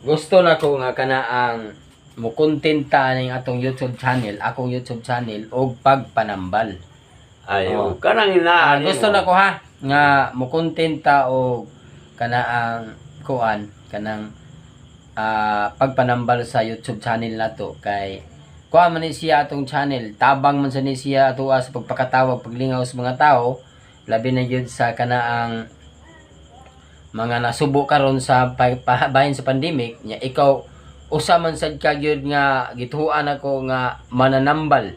gusto na ko nga kanaang mukontenta ning atong YouTube channel, akong YouTube channel og pagpanambal. Ayo, kanang inaan Gusto na ko ha nga mukontenta og kanaang kuan kanang pagpanambal sa YouTube channel nato kay kuha man ni siya atong channel, tabang man sa ni siya ato sa pagpakatawag paglingaw sa mga tao, labi na gyud sa kanaang mga nasubo karon sa bahin sa pandemic nya ikaw usa man sad ka gyud nga gituhuan ako nga mananambal.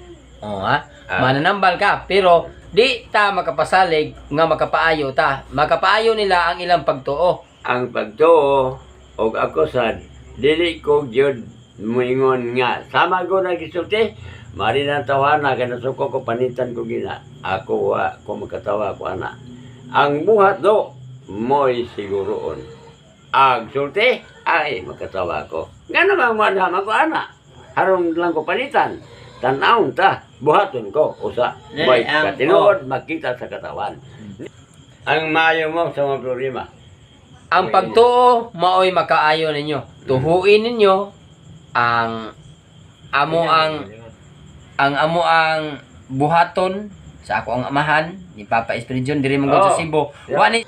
Mananambal ka pero di ta makapasalig nga makapaayo ta. Makapaayo nila ang ilang pagtuo. Ang pagtuo og ako sad dili ko gyud moingon nga sama ko na gisulti mari na tawana kana suko ko panitan ko gina ako wa ko makatawa ko ana ang buhat do mo'y siguroon ag sulti ay makatawa ko nga namang madama ko ana harong lang ko panitan tanawon ta buhaton ko usa may katinuod makita sa katawan ang mayo mo sa mga problema. Ang pagtuo maoy makaayo ninyo. Tuhuin ninyo ang amo ang buhaton sa ako ang amahan ni Papa Espiridion diri man sa Cebu.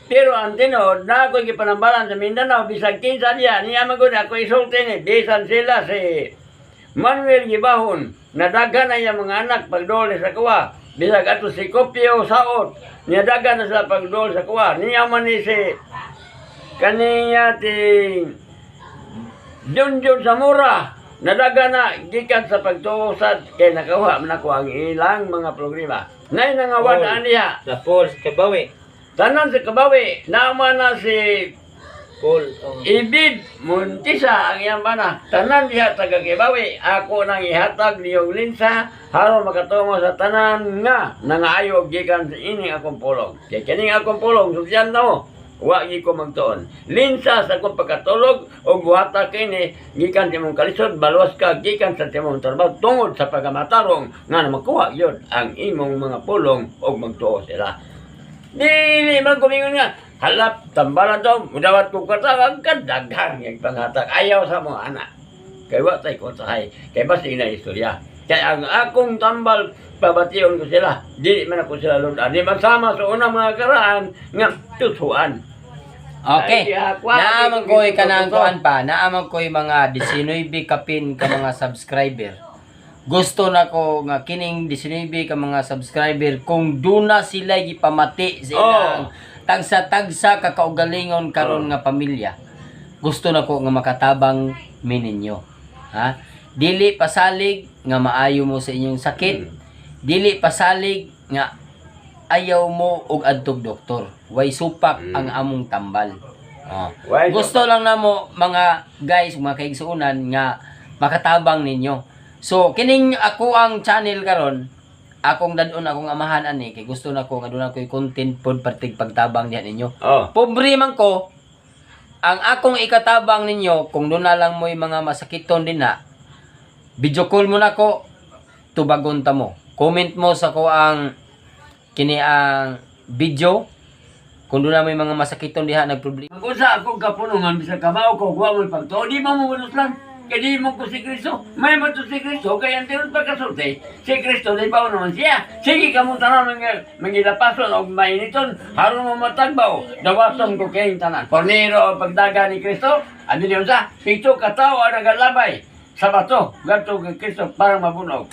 Pero ang tinod na ako gipanambalan sa Mindanao bisag kinsa diya niya magud ako isulti ni bisan sila si Manuel Gibahon nadagan na yung mga anak pagdole sa kuwa bisag ato si Kopio Saot nadagan na sa pagdole sa kuwa niya man ni si kaniya ti Junjun Zamora nadaga na gikan sa pagtuusad kay nakawa man ako ang ilang mga programa. Nay nangawad niya sa Paul sa Kabawi. tanan sa Kabawi naman na si Paul Ibid Muntisa ang iyang bana. Tanan diha taga Kabawi ako nang ihatag niyong linsa haron makatungo sa tanan nga nangaayo gikan sa ini akong pulong. Kay kining akong pulong sugyan na mo. Wa gi ko magtuon. Linsa sa akong pagkatulog o buhata kini gikan timong kalisod balos ka gikan sa timong trabaho tungod sa pagamatarong nga makuha yun ang imong mga pulong o magtuo sila. Dili man kumingon nga halap tambalan daw mudawat ko katawag kadaghan yang panghatag ayaw sa mga anak. Kay wa tay ko sahay kay basi na istorya. Kay ang akong tambal pabation ko sila. Dili man ako sila ludan. Di magsama sa unang mga karaan nga tutuan. Okay. Naaman ko'y kanang kuan pa. Naaman ko'y mga 19 kapin ka mga subscriber. Gusto na ko nga kining 19 ka mga subscriber kung duna sila gipamati sa ilang tagsa-tagsa kakaugalingon karon nga pamilya. Gusto na ko nga makatabang mininyo. Ha? Dili pasalig nga maayo mo sa inyong sakit. Dili pasalig nga ayaw mo og adtog doktor. Way supak ang among tambal. Gusto lang namo mga guys, mga kaigsuunan nga makatabang ninyo. So kining ako ang channel karon, akong dadon akong amahan ani kay gusto na ko nga doon ako'y content pod partig pagtabang diha ninyo. Pobre man ko ang akong ikatabang ninyo kung doon na lang mo'y mga masakiton din na. Video call mo na ko, tubagon ta mo. Comment mo sa ko ang kini ang video kung doon na may mga masakiton diha nagproblema. Kung sa akong kapunungan bisa kabaw ko kuha mo pagtuo di mo mabulot lang. Kaya di mo ko si Kristo. May mo to si Kristo kaya ang tinod pagkasulti. Si Kristo di ba naman siya. Sige ka mo tanan mangilapason o mainiton haron mo matagbaw. Dawason ko kayong tanan. Pornero pagdaga ni Kristo. Ano niyo sa? Pito katawa nagalabay. Sa bato. Gato kay Kristo parang mabunog.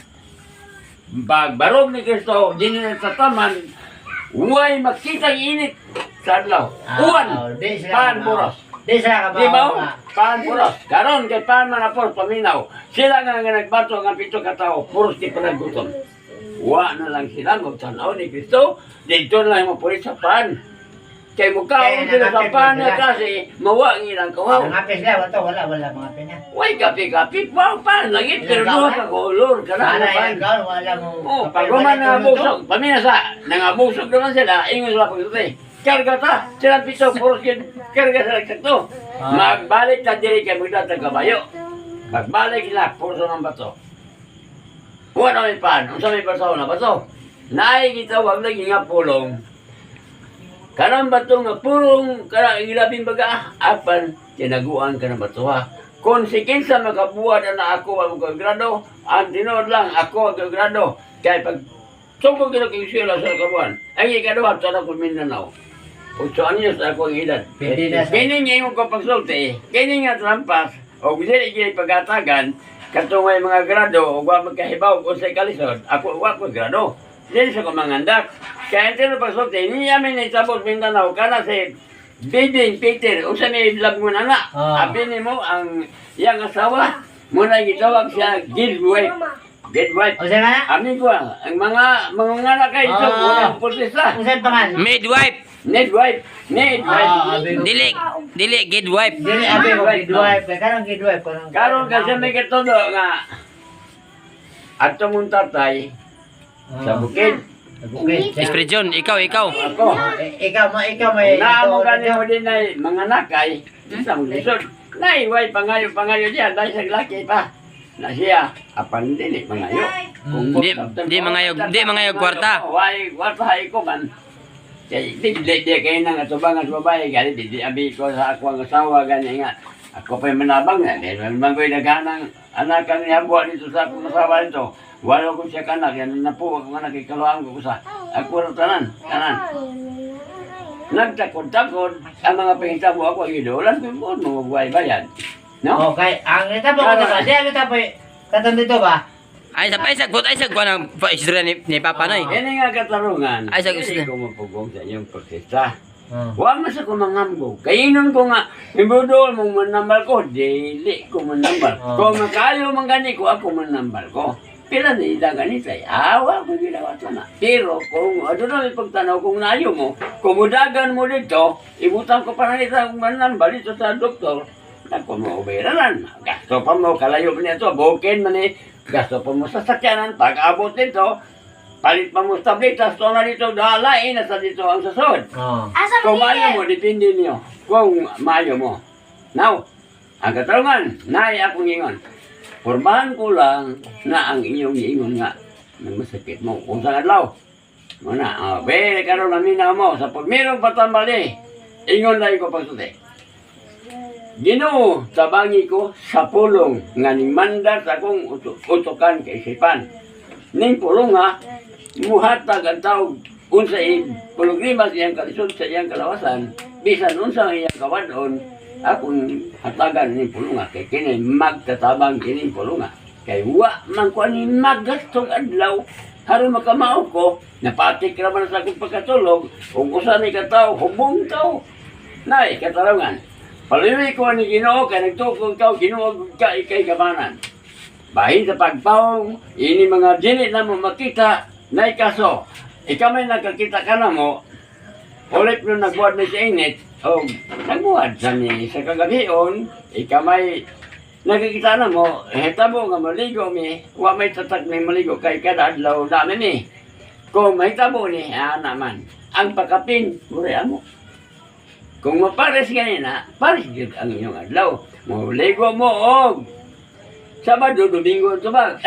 Pagbarog ni Kristo, dinit sa taman, huwag makita init sa adlaw. Uwan, paan buros. Di ba? Paan buros. Karon kay paan manapos paminaw. Sila nga nagbato ng pito katao, puros di panaggutom. Wa na lang sila magtanaw ni Kristo, dito lang mo pulis sa paan. Kay mukhaon sila sa paan na kasi mawa ang ilang kawaw. Ngapis na wala mga pina. Way kapi-kapi pa paan lagi pero duha ka kolor ka na paan. Wala mo. Pag man nangabusog, paminasa, nangabusog naman sila, ingon sila pagkutay. Karga ta, sila pito, puros karga sa eksakto. Magbalik na diri kay magdatag kabayo. Pagbalik sila, puros ng bato. Huwag na may pan, unsa may basaw na bato. Naay kita, wag lagi nga pulong. Kanang bato nga purong, kanang ilabing baga, apan, tinaguan ka ng bato ha. Kung si kinsa makabuhat na ako ang grado, ang tinuod lang ako ang grado. Kaya pag sugod ko kay sila sa kabuan, ang ikaduha sa ako Mindanao. 8 anyos ako ang edad. Pwede na sa- Kini nga yung kapagsulti, kini nga trampas, o dili gini pagatagan, katong may mga grado, o wa magkahibaw kung sa kalisod, ako wa ko grado. Dili sa ko mangandak. Kaya ito pagsulti, niya may naisabot Mindanao, kana si Biding Peter, usa ni vlog mo na na. Ah. Abi ni mo ang iyang asawa, muna gitawag siya Gilwife. Gilwife. O siya nga na? Ami ko, ang mga anak kayo ito, Ah. unang pulisa. Kung saan pangan? Midwife. Nedwife. Nedwife. Abi ko. Dili gidwife. Dili abi ko gidwife. Karong gidwife. Karon kasi may katodo nga ato mong tatay sa bukid. Bukid. Espirition, ikaw. Ako. Ikaw may... Naamo gani mo din ay mga nakay. Sa mong lisod. Naiway pangayo diyan. Dahil sa laki pa. Na siya. Apan din pangayo. Di mangayog kwarta. Why kwarta ko man. Kaya di kayo nang atubang at babae. Kaya di abi ko sa ako ang asawa gani nga. Ako pa'y manabang na. Dahil naman ko'y naghanang anak ang ihabuha dito sa akong asawa nito. Wala ko siya kanak. Yan na po ako nga nakikaluhan ko sa. Ako rin tanan. Nagtakod-takod. Ang mga pahitabo ako. Idolan ko mo. Mga bayan. No? Okay, ang itabo ko ba? Di ang itabo katong dito ba? Ay sa ng istorya ni Papa Noy. Yan nga katarungan. Ay, sa- Hindi ko mapugong sa inyong protesta. Huwag mo sa kumangambog. Kainon ko nga, ibudol mong manambal ko, dili ko manambal. Kung makayo man gani ko, ako manambal ko. Pila na ida ganito ay awa ko ginawa ito na. Pero kung ano na may pagtanaw, kung nayo mo, kumudagan mo dito, ibutan ko pa na ito ang manambal dito sa doktor. Ako mo uberanan. Gasto pa mo, kalayo pa nito, bukin man eh. Gasto pa mo sa sakyanan, pag-abot dito, palit pa mo sa tablitas, ito na dito, dahalain na sa dito ang sasod. Kung mayo mo, depende niyo. Kung mayo mo. Now, ang katarungan, naay akong ingon. Pormahan ko lang na ang inyong ingon nga ng masakit mo. Kung sa adlaw, muna, be, karoon na minaw mo, sa pagmirong patambali, ingon na ko pagsuti. Ginoo, tabangi ko sa pulong nga ning mandat akong utukan kay Sipan. Ning pulong nga, muhatag ang tawag unsa pulugrima sa iyang kalisod sa iyang kalawasan, bisan unsa ang iyang kawadon, akong hatagan ning pulong nga, kay kini magtatabang kini pulong nga. Kay wa man ko ani magastong adlaw, haron makamao ko, napatik raman sa akong pagkatulog, kung usa ni kataw, hubong tao. Nay, katarungan. Paliwi ko ni Ginoo kay nagtukod ka Ginoo ka ikay kamanan. Bahin sa pagpawong ini mga dili na mo makita nay kaso. Ikaw may nakakita ka na mo. Ulit nung nagbuhat na sa init o nagbuhat sa ni sa kagabion. Ikaw may nakikita na mo. Hitabo nga maligo mi. Wa may tatak na maligo kay kada adlaw dami ni. Kung may tabo ni naman. Ang pakapin murihan mo. Kung mapares ganina, pares yun ang inyong adlaw. Muligo mo og Sabado, Domingo ang tubag.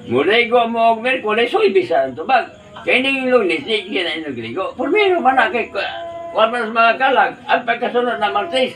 Muligo mo og Merkules, Bisa ang tubag. Kaya ning Lunes, di na inyong ligo. Purmiro man na kay wapas mga kalag, ang pagkasunod na Martes.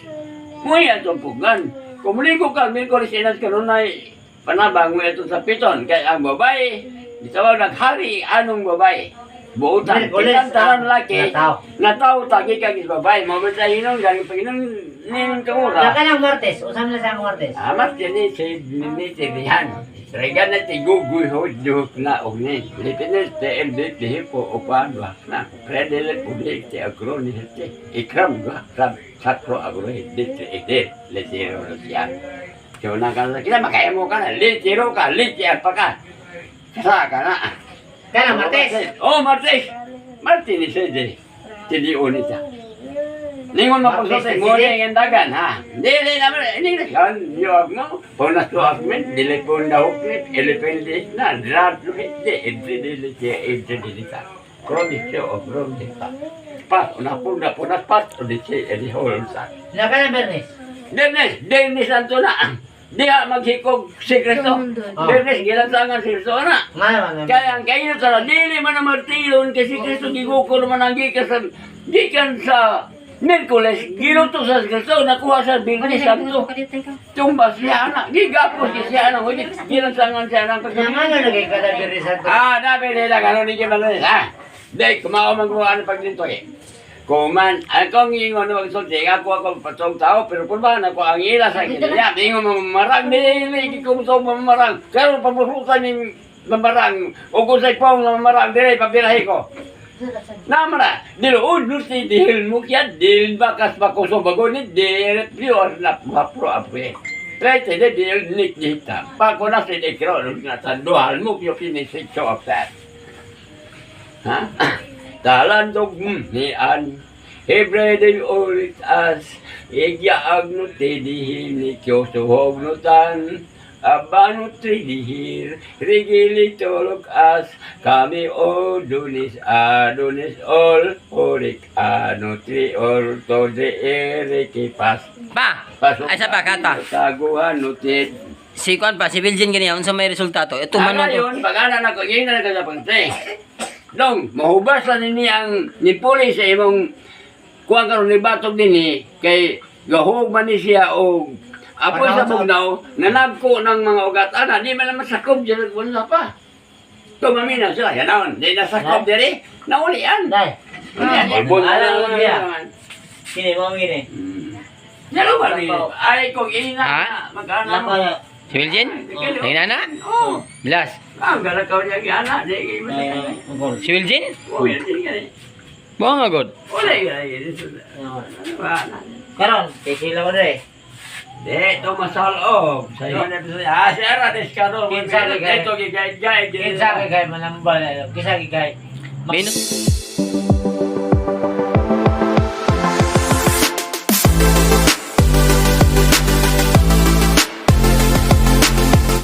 Nguya itong pugan. Kung muligo ka, Merkules, inas kanunay, panabang mo ito sa piton. Kaya ang babae, itawag naghari, anong babae? Buutan, kitang taran laki, nataw, tagi kagis babae, mabot sa hinong, galing pa hinong ninong kamura. Saka ng Martes, usam na sa Martes. Amat yan si Minitirihan. Regan na ti guguy ho, duhok na ogni. Lipinis te elbit ti hipo o paadwa na. Predele publik ti agro ni hati. Ikram ga, krab, sakro agro hidit ti edit. Letiro na siya. So na ka na, kita makaya mo ka na, litiro ka, litir pa ka. Kasa ka na. Kana Martes. Oh, Martes. Martes ni Sede. Tili unita. Ningon mo po sa mo ang dagan, ha? Dili naman, ini kan, yog mo. Ponas to asmen, dili po ndahok ni, elipendis na, drat lo hiti, dili ta. Krodisyo o krodisyo. Pas, unapunda punas pas, krodisyo, hol sa. Saka ng Bernes. Dennis anto na. Diha maghikog si Kristo. Dennis, gilansangan si Kristo na. Kaya ang kayo sa dili man na martilon kasi Kristo gigukol man ang gikan sa Miyerkules, giluto sa Kristo, nakuha sa Bingkis Santo. Tumba siya anak, gigapos siya anak, ginansangan siya anak. Naman na lagi ka na diri sa to. Nabi nila, gano'n ni Kimalis, Di, kumakaw magkuha ng pagdito eh. Kuman, ako ang ingon na magsulti, ako patong tao, pero kung ba, ako ang ila sa kinaya, ingon mamarang, di kumusong mamarang. Pero pamusukan ni mamarang, o kung sa'y pong mamarang, di, pabirahe ko. Namara, diluod nuti dihil mukya, dihil bakas bakuso bagonit, dihil pior na mapro apwe. Prete de dihil nikita, pako na sinikro, natanduhal mukyo pinisikyo apsat. Ha? Talandog nian, Hebre din ulit as, igyaag nuti dihil nikyo suhog nutan. Abano tridihir, rigili tolok as, kami o dunis adunis ol, orik ano tri ol, tode erikipas. Pa, ay sa pa, kata. Taguhan nutid. Si Kwan pa, si Virgin ganyan, unsa may resultato. Ito man Ano to. yun, pag-ana na ko, yun na nagkasapante. Dong, mahubas na nini ang nipuli sa imong kuwang karon ni Batog din kay gahog man ni siya o apoy sa bugnaw, nanagko ng mga ugat-ana, di man naman sakob dyan, wala pa. Tumamina sila, yan naman, di nasakob dyan naulian. Dai. Bulbul na Alam mo lang niya. naman. Kini mo ngini. Ano ba rin? Ay, kung ina Ha? na, magkana Nako mo. na. Si Virgin? Tingnan na? Oo. Bilas. Ang galakaw niya gana, di kayo Ay, ngol. Si Virgin? Uy, di ganun. Buang agad. Wala ganun. Ano ba? Karon, kay sila mo dre. Ito masalog. Sa'yo na bisa. Sira deskaro. Kinsa kay- Ito gigay-gay. Kinsa kay kay manambal, kinsa kay kay. Minus.